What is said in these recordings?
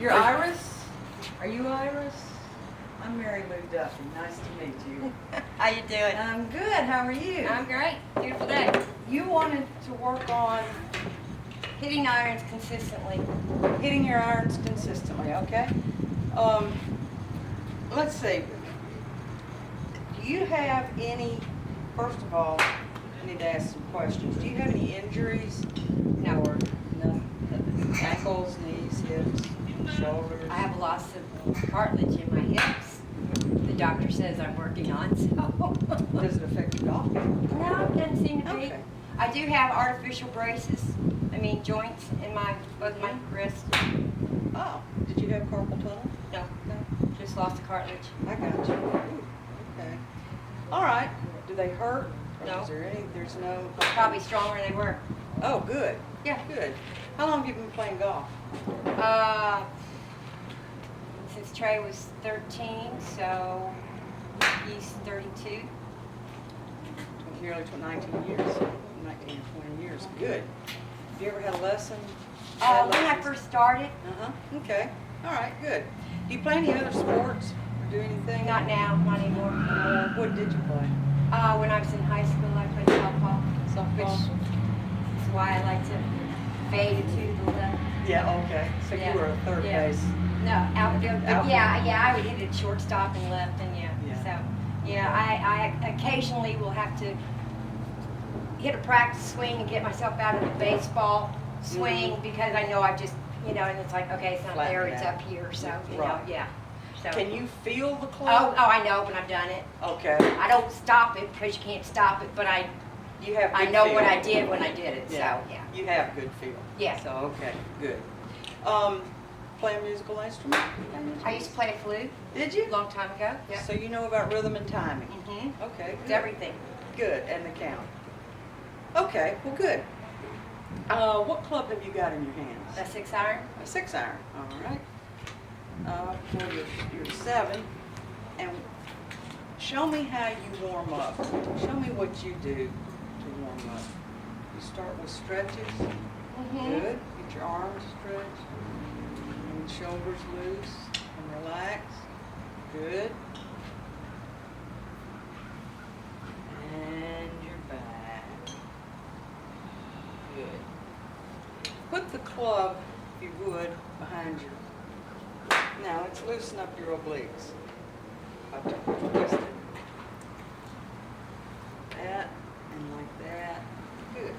You're Iris? Are you Iris? I'm Mary Lou Duffy. Nice to meet you. How you doing? I'm good. How are you? I'm great. Beautiful day. You wanted to work on Hitting irons consistently. hitting your irons consistently, okay? Let's see. Do you have any, first of all, I need to ask some questions. Do you have any injuries? No. Or no, ankles, knees, hips, shoulders? I have lots of cartilage in my hips. The doctor says I'm working on, so. Does it affect your golf? No, it doesn't seem to be. Okay. I do have artificial braces. Joints in both my wrists. Oh, did you have carpal tunnel? No, just lost the cartilage. I got you. Ooh, okay. All right. Do they hurt? Or No. Is there any? There's no. Probably stronger than they were. Oh, good. Yeah. Good. How long have you been playing golf? Since Trey was 13, so he's 32. Nearly 19 years. 19 or 20 years. Good. Have you ever had a lesson? When I first started, Uh-huh. Okay. All right, good. Do you play any other sports or do anything? not now, not anymore. What did you play? When I was in high school, I played softball, Softball? which is why I like to fade it to the left. Yeah, okay. So Yeah. you were a third Yeah. base. No, outfield. Outfield. Yeah, I would hit it shortstop and left, and Yeah. So, I occasionally will have to hit a practice swing and get myself out of the baseball swing because I know I just, and it's like, okay, it's not Flatten there, it it's out. up here, so, Right. yeah. So. Can you feel the Oh, club? I know when I've done it. Okay. I don't stop it because you can't stop it, but I You have good know feel. what I did when I did it, Yeah. so, yeah. You have good feel. Yeah. So, okay, good. Play a musical instrument? I used to play a flute Did a you? long time ago. Yeah. So you know about rhythm and timing? Mm-hmm. Okay, It's good. everything. Good, and the count. Okay, well, good. What club have you got in your hands? A 6-iron. A 6-iron, all right. For your 7, and show me how you warm up. Show me what you do to warm up. You start with stretches. Mm-hmm. Good. Get your arms stretched and shoulders loose and relax. Good. And your back. Good. Put the club, if you would, behind you. Now let's loosen up your obliques. Up to twist it. That and like that. Good.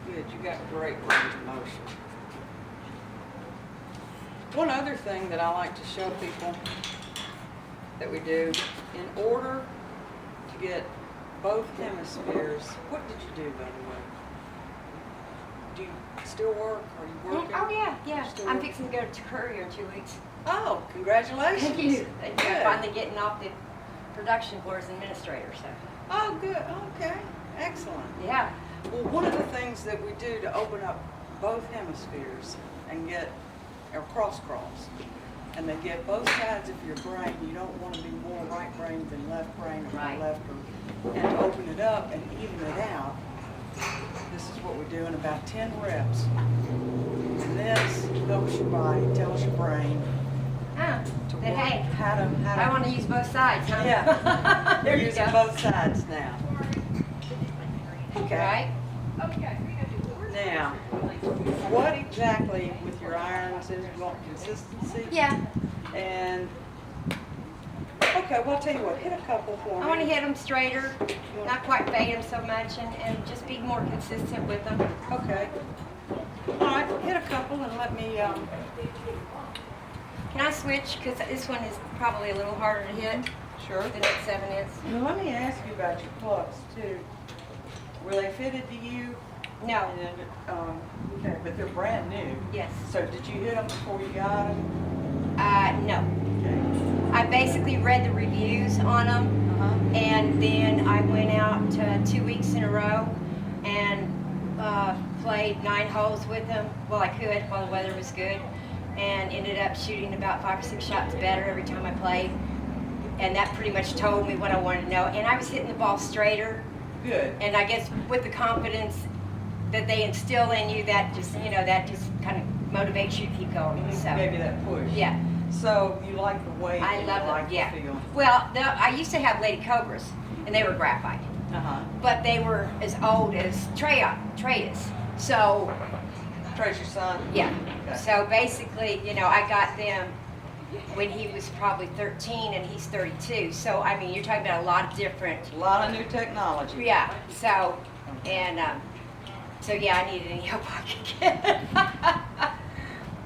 Good. You got great range of motion. One other thing that I like to show people that we do, in order to get both hemispheres, what did you do, by the way? Do you still work? Are you working? Oh, yeah. Still I'm work? fixing to go to Courier in 2 weeks. Oh, congratulations. Thank you. I'm Good. finally getting off the production floor as administrator, so. Oh, good. Okay. Excellent. Yeah. Well, one of the things that we do to open up both hemispheres and get, or cross, and they get both sides of your brain. You don't want to be more right brain than left brain, or Right. left, and to open it up and even it out. This is what we do in about 10 reps. And this helps your body, tells your brain to Then, work, hey, how to. I want to use both sides, huh? Yeah. There You're you using go. both sides now. Okay. Right? Now, what exactly with your irons is you want consistency? Yeah. And, okay, well, I'll tell you what, hit a couple for me. I want to hit them straighter, not quite fade them so much, and just be more consistent with them. Okay. All right, hit a couple and let me, Can I switch? Because this one is probably a little harder to hit sure. than that 7 is. Now, let me ask you about your clubs, too. Were they fitted to you? No. And, okay, but they're brand new. Yes. So did you hit them before you got them? No. Okay. I basically read the reviews on them, Uh-huh. and then I went out 2 weeks in a row and played 9 holes with them. Well, I could while the weather was good, and ended up shooting about 5 or 6 shots better every time I played. And that pretty much told me what I wanted to know. And I was hitting the ball straighter, Good. and I guess with the confidence that they instill in you, that just kind of motivates you to keep going. So Gave you that push. yeah, So you like the weight I and love you them. like Yeah. the feel. Well, I used to have Lady Cobras, and they were graphite, Uh-huh. but they were as old as Trey is. So Trace your son? yeah. Okay. So basically, you know, I got them when he was probably 13 and he's 32. So I mean, you're talking about a lot of different. A lot of new technology. Yeah. So and so yeah, I needed any help I could get.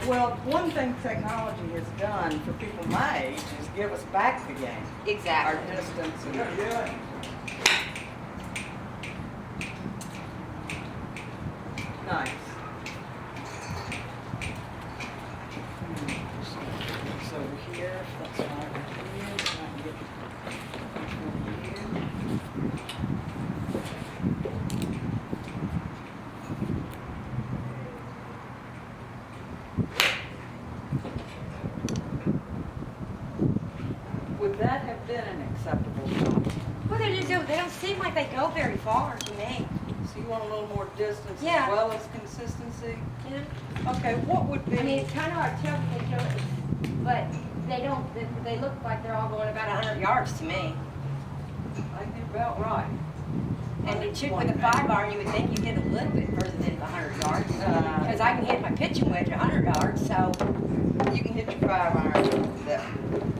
Well, one thing technology has done for people my age is give us back the game. Our Exactly. distance and nice. So over here, that's right over here, so I can get would that have been an acceptable shot? Well, they don't seem like they go very far to me. So you want a little more distance Yeah. as well as consistency? Yeah. Okay, what would be? I mean, it's kind of hard to tell because they don't, but they don't. They look like they're all going about 100 yards to me. I think about right. And it should with a 5-iron, you would think you'd hit a little bit further than 100 yards. Because I can hit my pitching wedge 100 yards, so. You can hit your 5-iron that,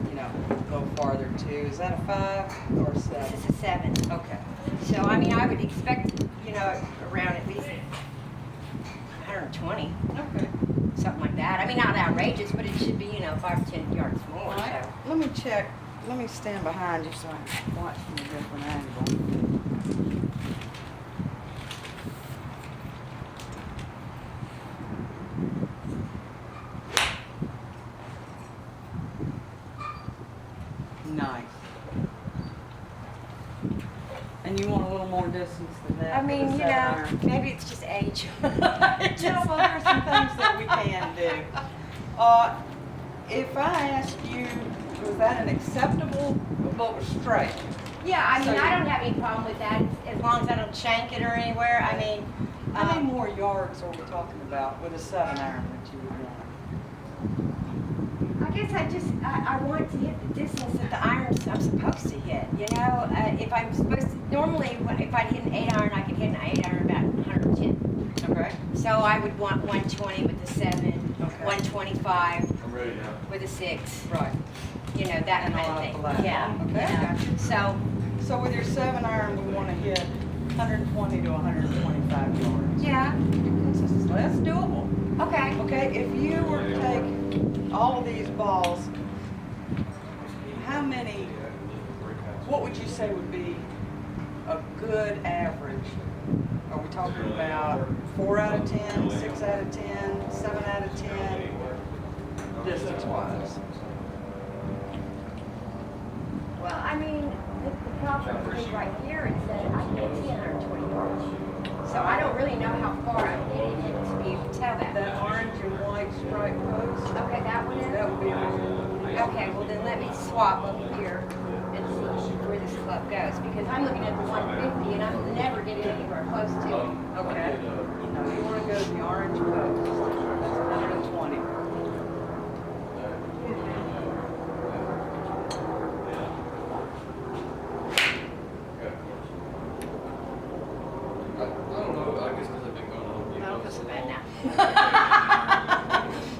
you know, go farther too. Is that a 5 or a 7? This is a 7. Okay. So, I mean, I would expect, you know, around at least 120, Okay. something like that. I mean, not outrageous, but it should be, you know, 5 or 10 yards more. All right. So. Let me check. Let me stand behind you so I can watch from a different angle. Nice. And you want a little more distance than that? I for the mean, you 7-iron? know, maybe it's just age. Yeah, well, there's some things that we can do. If I asked you, was that an acceptable, but was straight? Yeah, I mean, So I you- don't have any problem with that as long as I don't shank it or anywhere. I mean, How many more yards are we talking about with a 7-iron that you would want? I guess I want to hit the distance that the irons I'm supposed to hit. You know, if I'm supposed to, normally if I hit an 8-iron, I can hit an 8-iron about 110. Okay. So I would want 120 with the 7, Okay. 125 I'm ready now. with a 6. Right. You know, that And kind all of up thing. the ladder. Yeah. Okay, I yeah. got you. So, So with your 7-iron, we want to hit 120 to 125 yards. yeah. Consistently. That's doable. Okay. Okay, if you were to take all of these balls, how many, what would you say would be a good average? Are we talking about 4 out of 10, 6 out of 10, 7 out of 10, distance-wise? Well, I mean, the problem for me right here is that I can see 120 yards. So I don't really know how far I'm hitting it to be able to tell that. That orange and white stripe post, Okay, that one is? that would be a Okay, well then let me swap over here and see where this club goes. Because I'm looking at the 150 and I'm never getting anywhere close to it. okay. Now you want to go to the orange post, that's 120. I don't know, I guess because I've been going on. I don't feel so bad now.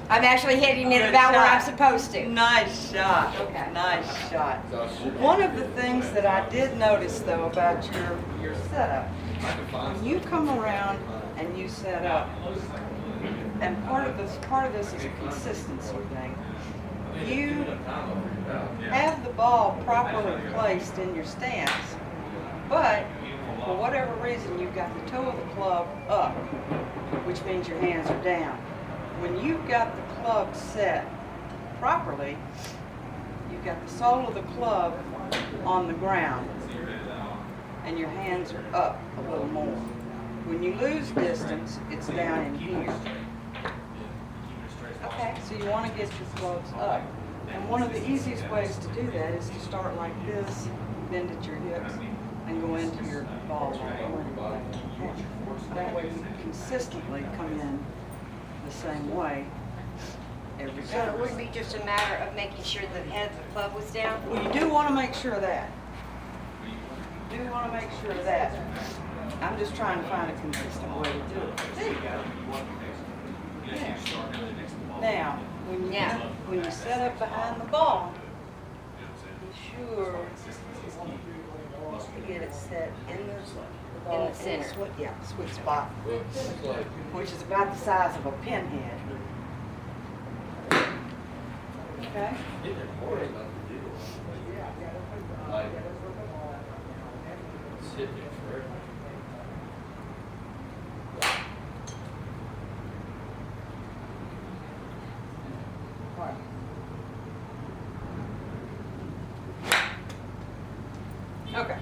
I'm actually hitting it about where I'm supposed to. Nice shot. Okay. Nice shot. So One of the things that I did notice though about your setup, I can find when you come around and you set up, and part of this is a consistency thing. You have the ball properly placed in your stance, but for whatever reason you've got the toe of the club up, which means your hands are down. When you've got the club set properly, you've got the sole of the club on the ground and your hands are up a little more. When you lose distance, it's down in here. Okay. So you want to get your clubs up. And one of the easiest ways to do that is to start like this, bend at your hips, and go into your ball line. That way you consistently come in the same way every So it time. would be just a matter of making sure the head of the club was down? Well, you do want to make sure of that. You do want to make sure of that. I'm just trying to find a consistent way to do it. There you go. Yeah. Now, when you set up behind the ball, be sure to get it set in the ball, In the center. Sweet spot, Well, it's like, which is about the size of a pinhead. Okay? getting it hard is not the deal. Like, it's hitting it forever. Okay.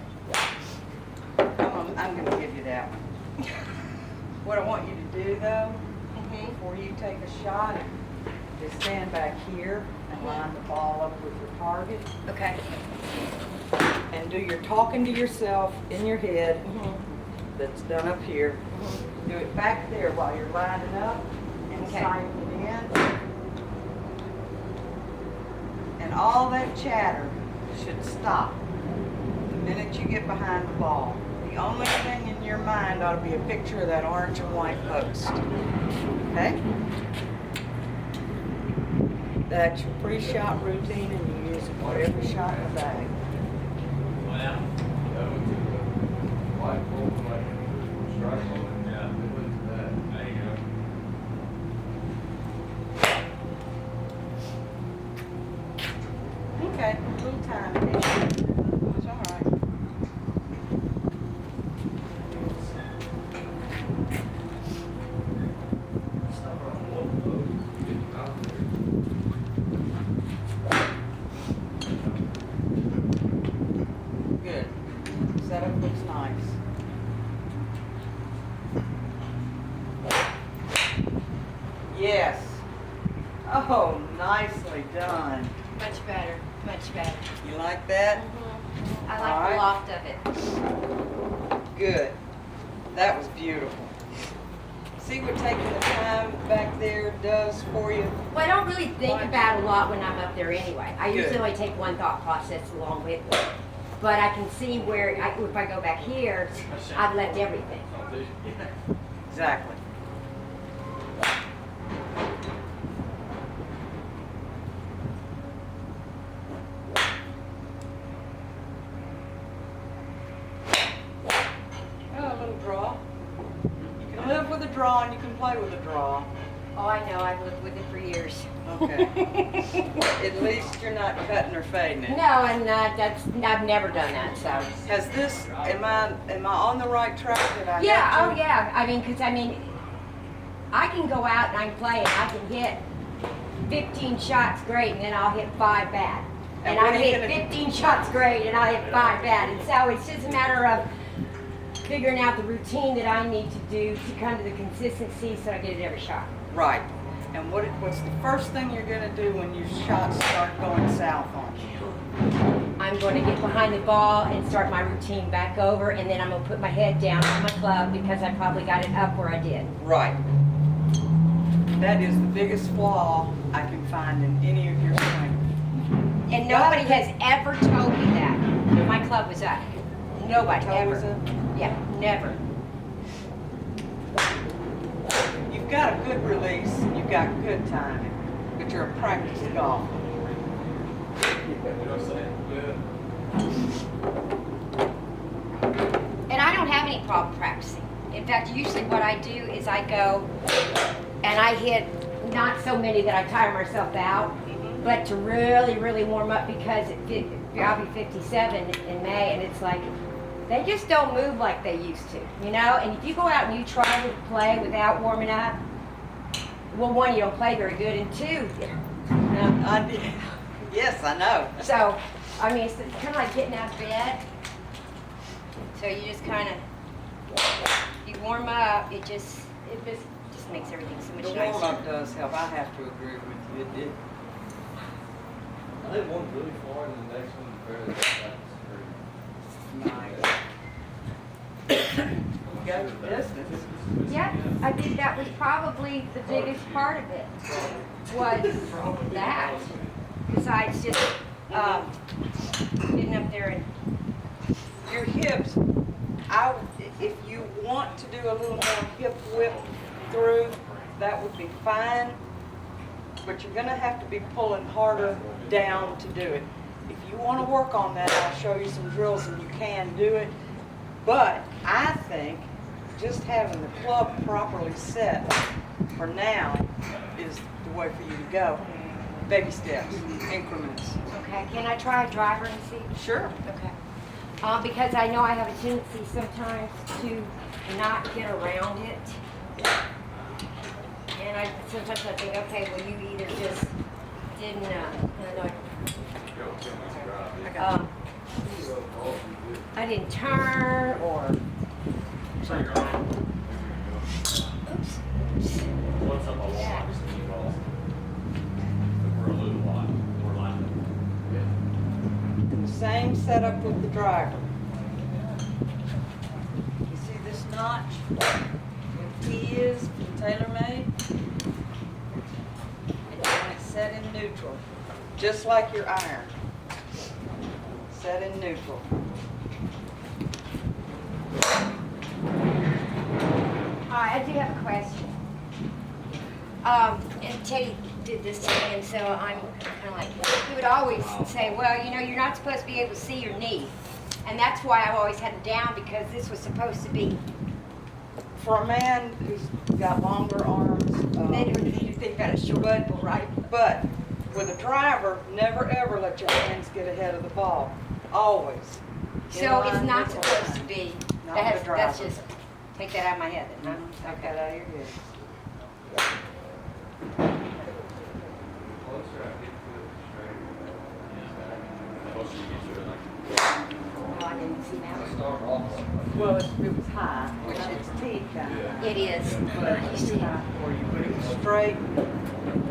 I'm gonna give you that one. What I want you to do though, before you take a shot, is stand back here and line the ball up with your target Okay. and do your talking to yourself in your head that's done up here. Do it back there while you're lining up and Okay. signing it in. And all that chatter should stop the minute you get behind the ball. The only thing in your mind ought to be a picture of that orange and white post. Okay? That's your pre-shot routine and you use it for every shot in the bag. That went to the light bulb, like, strike on it. Yeah. It went to that. There you go. Okay, a little time there. It's all right. Getting out there. Good. Setup looks nice. Yes. Oh, nicely done. Much better, much better. You like that? I All like right. the loft of it. Good. That was beautiful. See what taking the time back there does for you? Well, I don't really think about it a lot when I'm up there anyway. I Good. usually only take one thought process along with me. But I can see where, if I go back here, I've left everything. Exactly. Oh, a little draw. You can live with a draw and you can play with a draw. Oh, I know, I've lived with it for years. Okay. At least you're not cutting or fading it. No, I'm not, I've never done that, so. Has this, am I on the right track that I Yeah, have oh to? yeah, I can go out and I can play and I can hit 15 shots great and then I'll hit 5 bad. And And what I are you hit gonna- 15 shots great and I hit 5 bad. And so it's just a matter of figuring out the routine that I need to do to come to the consistency so I get it every shot. Right. And what's the first thing you're gonna do when your shots start going south on you? I'm going to get behind the ball and start my routine back over, and then I'm going to put my head down on my club because I probably got it up where I did. Right. That is the biggest flaw I can find in any of your swing. And nobody has ever told me that my club was up. Nobody Toe was ever. up? Yeah, never. You've got a good release, and you've got good timing, but you're a practiced golfer. You know what I'm saying? Yeah. And I don't have any problem practicing. In fact, usually what I do is I go and I hit not so many that I tire myself out, but to really, really warm up because I'll be 57 in May, and it's like, they just don't move like they used to, you know? And if you go out and you try to play without warming up, well, one, you don't play very good, and two, you know? Yes, I know. So, I mean, it's kind of like getting out of bed. So you just kind of, you warm up, it just makes everything so much The nicer. warm-up does help. I have to agree with you. It did. I think one's really far and the next one's barely that. Nice. go the distance. Yeah, I think that was probably the biggest part of it, was that. Besides just, getting up there and, Your hips, if you want to do a little more hip whip through, that would be fine. But you're gonna have to be pulling harder down to do it. If you wanna work on that, I'll show you some drills and you can do it. But I think just having the club properly set for now is the way for you to go. Baby steps, increments. okay, can I try a driver and see? Sure. Okay. Because I know I have a tendency sometimes to not get around it. And sometimes I think, okay, well, you either just didn't, I didn't turn or, oops. What's up a lot, we're a little lot, we're like. And the same setup with the driver. You see this notch? Where the T is from TaylorMade? And it's set in neutral, just like your iron. Set in neutral. I do have a question. And Teddy did this to me, and so I'm kind of like, he would always say, well, you know, you're not supposed to be able to see your knee. And that's why I've always had it down, because this was supposed to be, For a man who's got longer arms, you think that a short people, right? but with a driver, never ever let your hands get ahead of the ball. Always. So In it's line not with the supposed to line. be, Not that's the driver. just, take that out of my head then, huh? Take that out of your head. Closer, I get to it straight. Closer you get to it, like. Oh, I didn't see that. Start off. Well, it was high, which it's T kind of. It is. But it was too high for you, but it was straight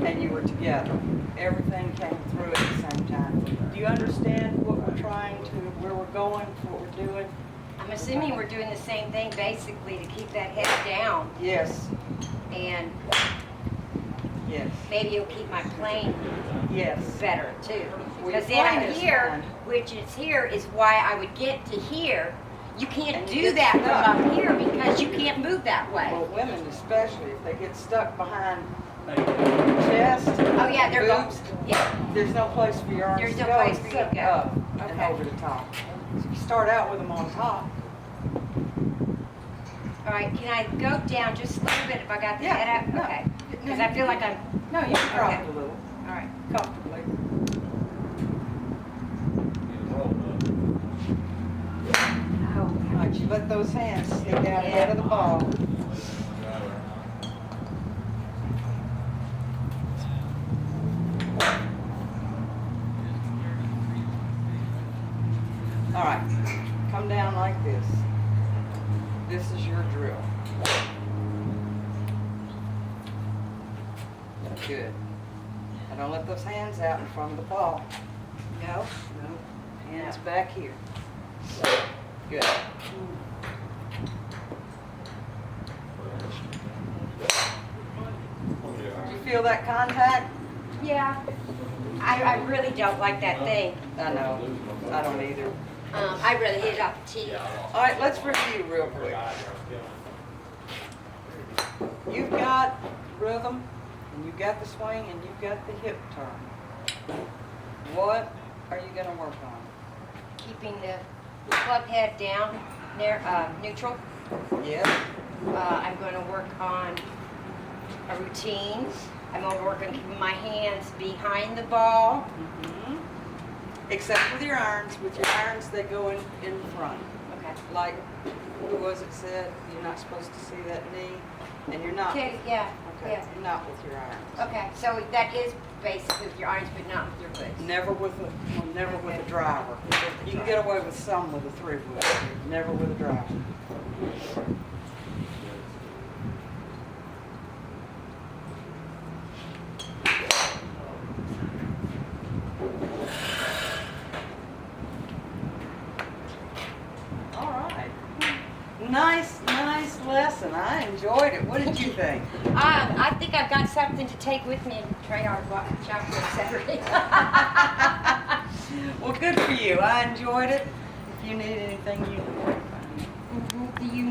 and you were together. Everything came through at the same time. Do you understand what we're trying to, where we're going, what we're doing? I'm assuming we're doing the same thing basically to keep that head down, Yes, and yes, maybe it'll keep my plane yes. better too. Well, Because your then plane I'm is here, fine. which is here, is why I would get to here. You can't And you do get that stuck. from up here because you can't move that way. Well, women especially, if they get stuck behind chest, Oh yeah, they're going. boobs, Yeah. there's no place for your arms There's to no go place for you to except go. up and Okay. over the top. So you start out with them on top. All right, can I go down just a little bit if I got the Yeah, head up? no. Okay. Because I feel like I'm, No, you can drop Okay. it a little, all right. comfortably. Oh, All right, you let those hands stick out ahead of the ball. All right, come down like this. This is your drill. Good. Now don't let those hands out in front of the ball. no. No, hands back here. Good. Do you feel that contact? Yeah. I really don't like that thing. I know, I don't either. I'd rather hit it off the tee. All right, let's review real quick. You've got rhythm, and you've got the swing, and you've got the hip turn. What are you gonna work on? Keeping the club head down, neutral. Yes? I'm going to work on a routine. I'm going to work on keeping my hands behind the ball. Mhm. Except with your irons. With your irons, they go in front. Okay. Like, who was it said, you're not supposed to see that knee, and you're not. Okay, yeah, Okay, yeah. not with your irons. Okay, so that is basically with your irons, but not with your woods. Never with a driver. You can get away with some with a 3-wood, never with a driver. All right. Nice enjoyed it. What did you think? I think I've got something to take with me and try our chapter Saturday. Well, good for you. I enjoyed it. If you need anything, you Do you know